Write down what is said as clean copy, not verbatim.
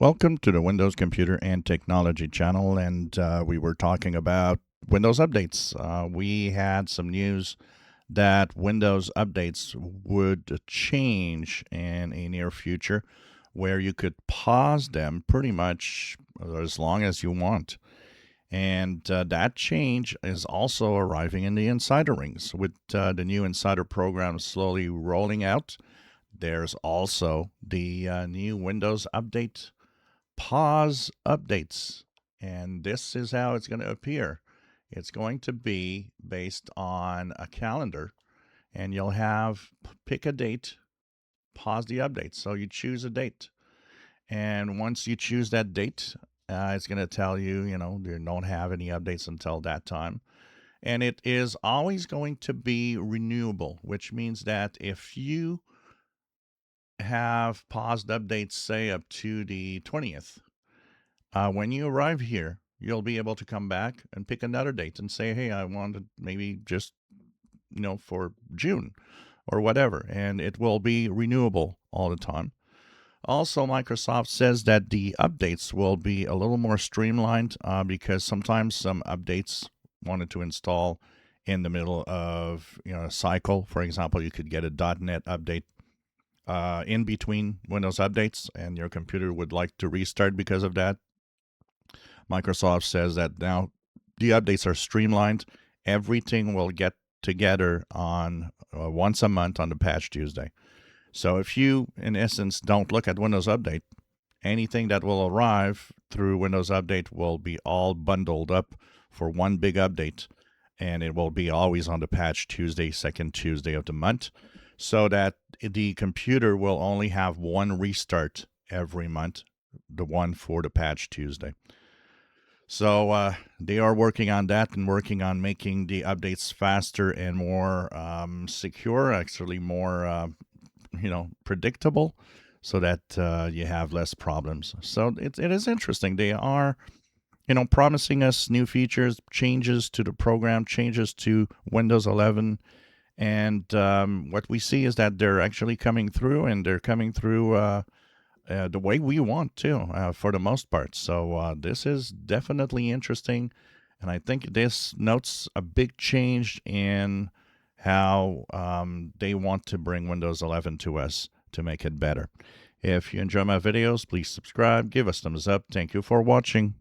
Welcome to the Windows Computer and Technology channel, and we were talking about Windows updates. We had some news that Windows updates would change in a near future where you could pause them pretty much as long as you want. And that change is also arriving in the insider rings with the new insider program slowly rolling out. There's also the new Windows update pause updates. And this is how it's going to appear. It's going to be based on a calendar, and you'll have pick a date, pause the update. So you choose a date. And once you choose that date, it's going to tell you, you don't have any updates until that time. And it is always going to be renewable, which means that if you have paused updates, say up to the 20th, when you arrive here, you'll be able to come back and pick another date and say, hey, I want to maybe just, for June or whatever. And it will be renewable all the time. Also, Microsoft says that the updates will be a little more streamlined because sometimes some updates wanted to install in the middle of a cycle. For example, you could get a .NET update in between Windows updates, and your computer would like to restart because of that. Microsoft says that now the updates are streamlined. Everything will get together on once a month on the Patch Tuesday. So if you, in essence, don't look at Windows Update, anything that will arrive through Windows Update will be all bundled up for one big update, and it will be always on the Patch Tuesday, second Tuesday of the month, so that the computer will only have one restart every month, the one for the Patch Tuesday. So they are working on that and working on making the updates faster and more secure, actually more predictable, so that you have less problems. So it is interesting. They are promising us new features, changes to the program, changes to Windows 11. And what we see is that they're actually coming through, and they're coming through the way we want to, for the most part. So this is definitely interesting, and I think this notes a big change in how they want to bring Windows 11 to us to make it better. If you enjoy my videos, please subscribe, give us thumbs up. Thank you for watching.